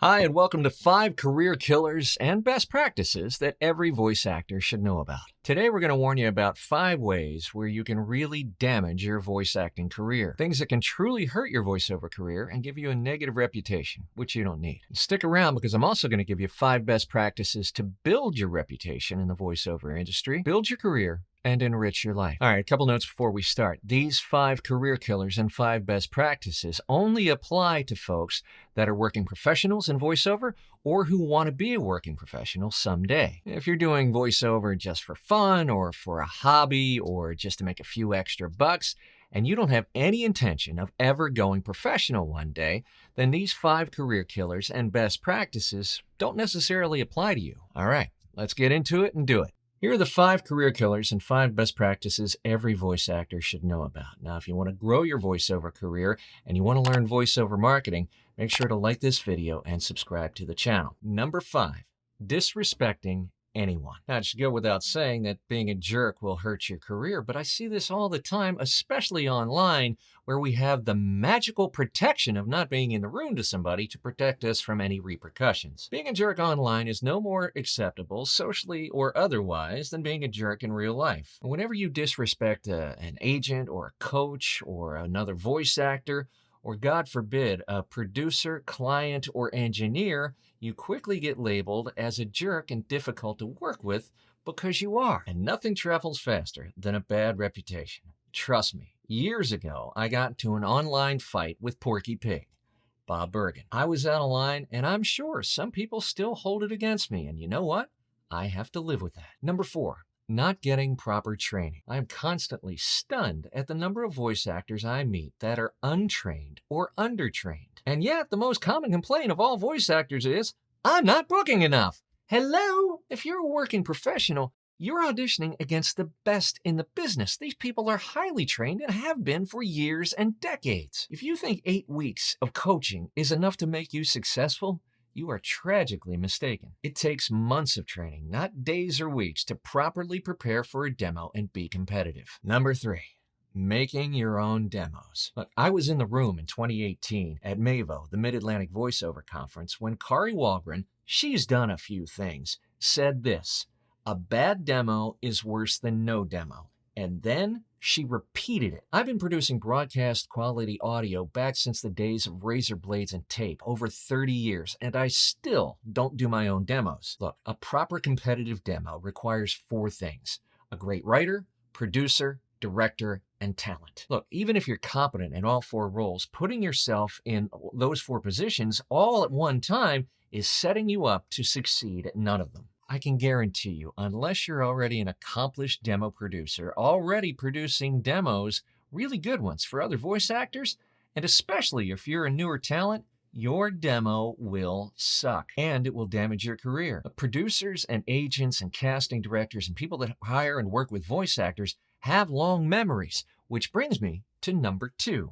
Hi, and welcome to 5 career killers and best practices that every voice actor should know about. Today, we're going to warn you about 5 ways where you can really damage your voice acting career. Things that can truly hurt your voiceover career and give you a negative reputation, which you don't need. Stick around because I'm also going to give you 5 best practices to build your reputation in the voiceover industry, build your career, and enrich your life. All right, a couple notes before we start. These 5 career killers and 5 best practices only apply to folks that are working professionals in voiceover or who want to be a working professional someday. If you're doing voiceover just for fun or for a hobby or just to make a few extra bucks, and you don't have any intention of ever going professional one day, then these 5 career killers and best practices don't necessarily apply to you. All right, let's get into it and do it. Here are the 5 career killers and 5 best practices every voice actor should know about. Now, if you want to grow your voiceover career and you want to learn voiceover marketing, make sure to like this video and subscribe to the channel. Number 5, disrespecting anyone. Now, it should go without saying that being a jerk will hurt your career, but I see this all the time, especially online, where we have the magical protection of not being in the room to somebody to protect us from any repercussions. Being a jerk online is no more acceptable, socially or otherwise, than being a jerk in real life. Whenever you disrespect an agent or a coach or another voice actor, or God forbid, a producer, client, or engineer, you quickly get labeled as a jerk and difficult to work with because you are. And nothing travels faster than a bad reputation. Trust me, years ago, I got into an online fight with Porky Pig, Bob Bergen. I was out of line, and I'm sure some people still hold it against me. And you know what? I have to live with that. Number 4. Not getting proper training. I am constantly stunned at the number of voice actors I meet that are untrained or undertrained. And yet, the most common complaint of all voice actors is, I'm not booking enough. Hello? If you're a working professional, you're auditioning against the best in the business. These people are highly trained and have been for years and decades. If you think 8 weeks of coaching is enough to make you successful, you are tragically mistaken. It takes months of training, not days or weeks, to properly prepare for a demo and be competitive. Number 3, making your own demos. Look, I was in the room in 2018 at MAVO, the Mid-Atlantic Voiceover Conference, when Kari Wahlgren, she's done a few things, said this: a bad demo is worse than no demo. And then she repeated it. I've been producing broadcast quality audio back since the days of razor blades and tape, over 30 years, and I still don't do my own demos. Look, a proper competitive demo requires 4 things: a great writer, producer, director, and talent. Look, even if you're competent in all 4 roles, putting yourself in those 4 positions all at one time is setting you up to succeed at none of them. I can guarantee you, unless you're already an accomplished demo producer, already producing demos, really good ones for other voice actors, and especially if you're a newer talent, your demo will suck and it will damage your career. Producers and agents and casting directors and people that hire and work with voice actors have long memories, which brings me to number 2.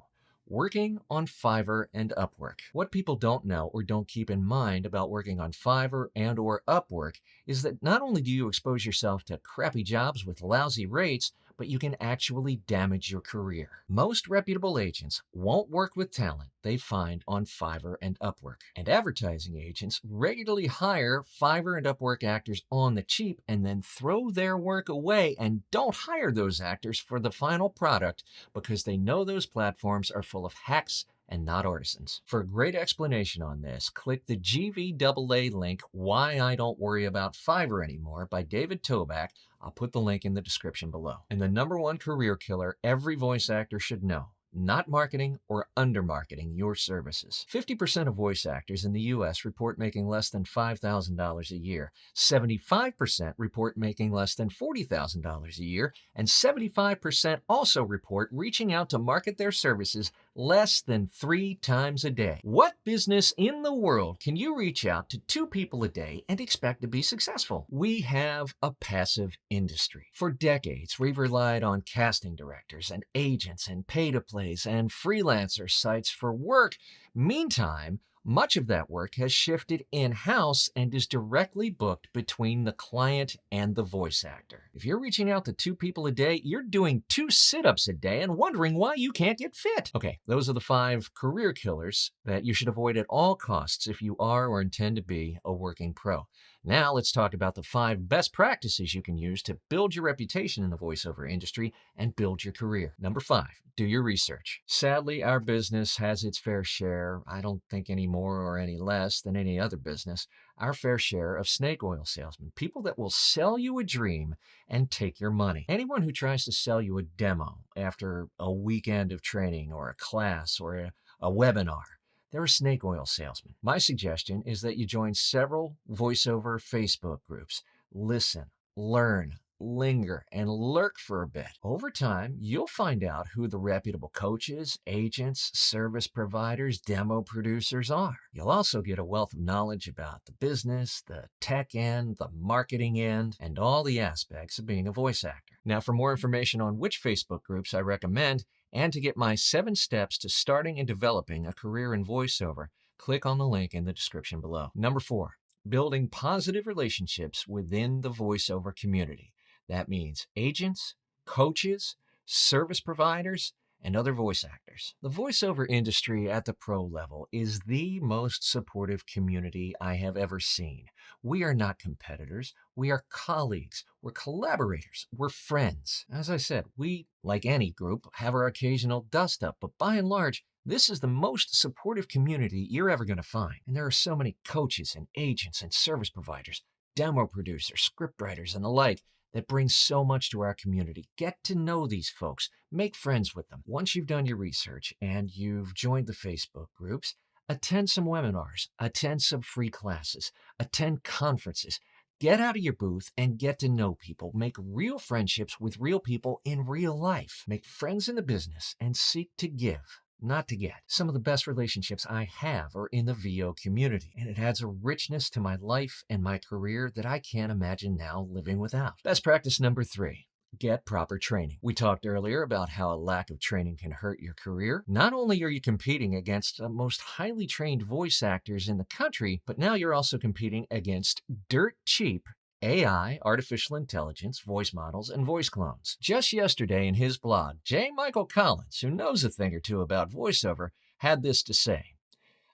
Working on Fiverr and Upwork. What people don't know or don't keep in mind about working on Fiverr and or Upwork is that not only do you expose yourself to crappy jobs with lousy rates, but you can actually damage your career. Most reputable agents won't work with talent they find on Fiverr and Upwork. And advertising agents regularly hire Fiverr and Upwork actors on the cheap and then throw their work away and don't hire those actors for the final product because they know those platforms are full of hacks and not artisans. For a great explanation on this, click the GVAA link, Why I Don't Worry About Fiverr Anymore, by David Toback. I'll put the link in the description below. And the number 1 career killer every voice actor should know: not marketing or undermarketing your services. 50% of voice actors in the U.S. report making less than $5,000 a year. 75% report making less than $40,000 a year. And 75% also report reaching out to market their services less than 3 times a day. What business in the world can you reach out to 2 people a day and expect to be successful? We have a passive industry. For decades, we've relied on casting directors and agents and pay-to-plays and freelancer sites for work. Meantime, Much of that work has shifted in-house and is directly booked between the client and the voice actor. If you're reaching out to 2 people a day, you're doing 2 sit-ups a day and wondering why you can't get fit. Okay, those are the 5 career killers that you should avoid at all costs if you are or intend to be a working pro. Now let's talk about the 5 best practices you can use to build your reputation in the voiceover industry and build your career. Number 5, do your research. Sadly, our business has its fair share, I don't think any more or any less than any other business, our fair share of snake oil salesmen, people that will sell you a dream and take your money. Anyone who tries to sell you a demo after a weekend of training or a class or a webinar, they're a snake oil salesman. My suggestion is that you join several voiceover Facebook groups. Listen, learn, linger, and lurk for a bit. Over time, you'll find out who the reputable coaches, agents, service providers, demo producers are. You'll also get a wealth of knowledge about the business, the tech end, the marketing end, and all the aspects of being a voice actor. Now, for more information on which Facebook groups I recommend, and to get my 7 steps to starting and developing a career in voiceover, click on the link in the description below. Number 4, building positive relationships within the voiceover community. That means agents, coaches, service providers, and other voice actors. The voiceover industry at the pro level is the most supportive community I have ever seen. We are not competitors. We are colleagues. We're collaborators. We're friends. As I said, we, like any group, have our occasional dust-up, but by and large, this is the most supportive community you're ever going to find. And there are so many coaches and agents and service providers, demo producers, scriptwriters, and the like that brings so much to our community. Get to know these folks. Make friends with them. Once you've done your research and you've joined the Facebook groups, attend some webinars, attend some free classes, attend conferences. Get out of your booth and get to know people. Make real friendships with real people in real life. Make friends in the business and seek to give, not to get. Some of the best relationships I have are in the VO community, and it adds a richness to my life and my career that I can't imagine now living without. Best practice number 3, get proper training. We talked earlier about how a lack of training can hurt your career. Not only are you competing against the most highly trained voice actors in the country, but now you're also competing against dirt cheap AI, artificial intelligence, voice models, and voice clones. Just yesterday in his blog, J. Michael Collins, who knows a thing or two about voiceover, had this to say.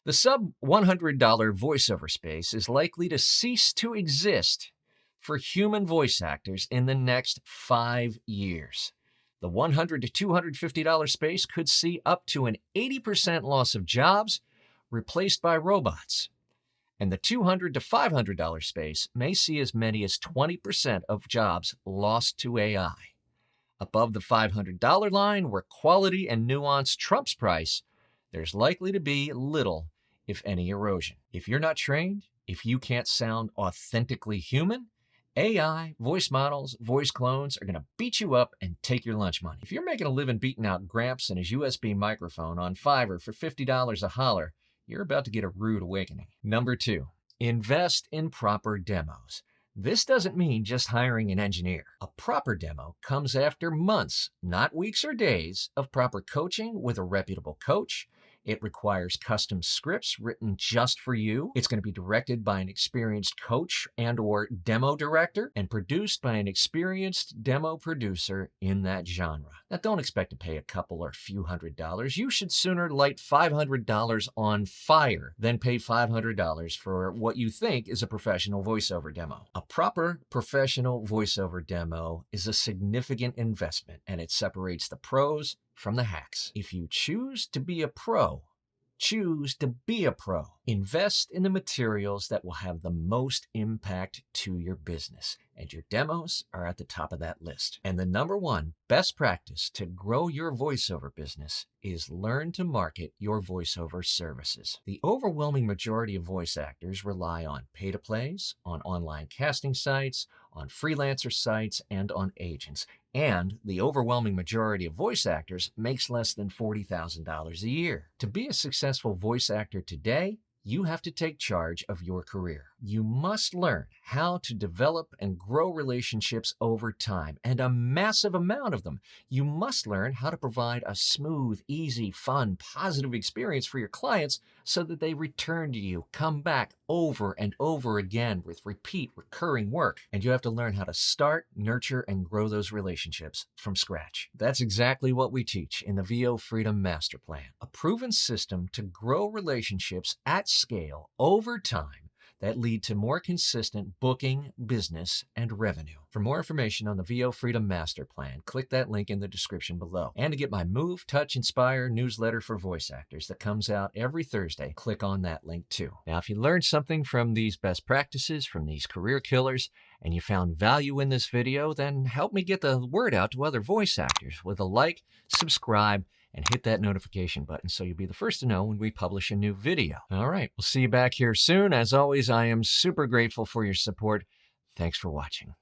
The sub-$100 voiceover space is likely to cease to exist for human voice actors in the next 5 years. The $100 to $250 space could see up to an 80% loss of jobs replaced by robots. And the $200 to $500 space may see as many as 20% of jobs lost to AI. Above the $500 line, where quality and nuance trumps price, there's likely to be little, if any, erosion. If you're not trained, if you can't sound authentically human, AI, voice models, voice clones are going to beat you up and take your lunch money. If you're making a living beating out Gramps and his USB microphone on Fiverr for $50 a holler, you're about to get a rude awakening. Number 2, invest in proper demos. This doesn't mean just hiring an engineer. A proper demo comes after months, not weeks or days, of proper coaching with a reputable coach. It requires custom scripts written just for you. It's going to be directed by an experienced coach and or demo director and produced by an experienced demo producer in that genre. Now, don't expect to pay a couple or few $100s. You should sooner light $500 on fire than pay $500 for what you think is a professional voiceover demo. A proper professional voiceover demo is a significant investment, and it separates the pros from the hacks. If you choose to be a pro, choose to be a pro. Invest in the materials that will have the most impact to your business, and your demos are at the top of that list. And the number 1 best practice to grow your voiceover business is learn to market your voiceover services. The overwhelming majority of voice actors rely on pay-to-plays, on online casting sites, on freelancer sites, and on agents. And the overwhelming majority of voice actors makes less than $40,000 a year. To be a successful voice actor today, you have to take charge of your career. You must learn how to develop and grow relationships over time, and a massive amount of them. You must learn how to provide a smooth, easy, fun, positive experience for your clients so that they return to you, come back over and over again with repeat, recurring work. And you have to learn how to start, nurture, and grow those relationships from scratch. That's exactly what we teach in the VO Freedom Master Plan, a proven system to grow relationships at scale over time that lead to more consistent booking, business, and revenue. For more information on the VO Freedom Master Plan, click that link in the description below. And to get my Move, Touch, Inspire newsletter for voice actors that comes out every Thursday, click on that link too. Now, if you learned something from these best practices, from these career killers, and you found value in this video, then help me get the word out to other voice actors with a like, subscribe, and hit that notification button so you'll be the first to know when we publish a new video. All right, we'll see you back here soon. As always, I am super grateful for your support. Thanks for watching.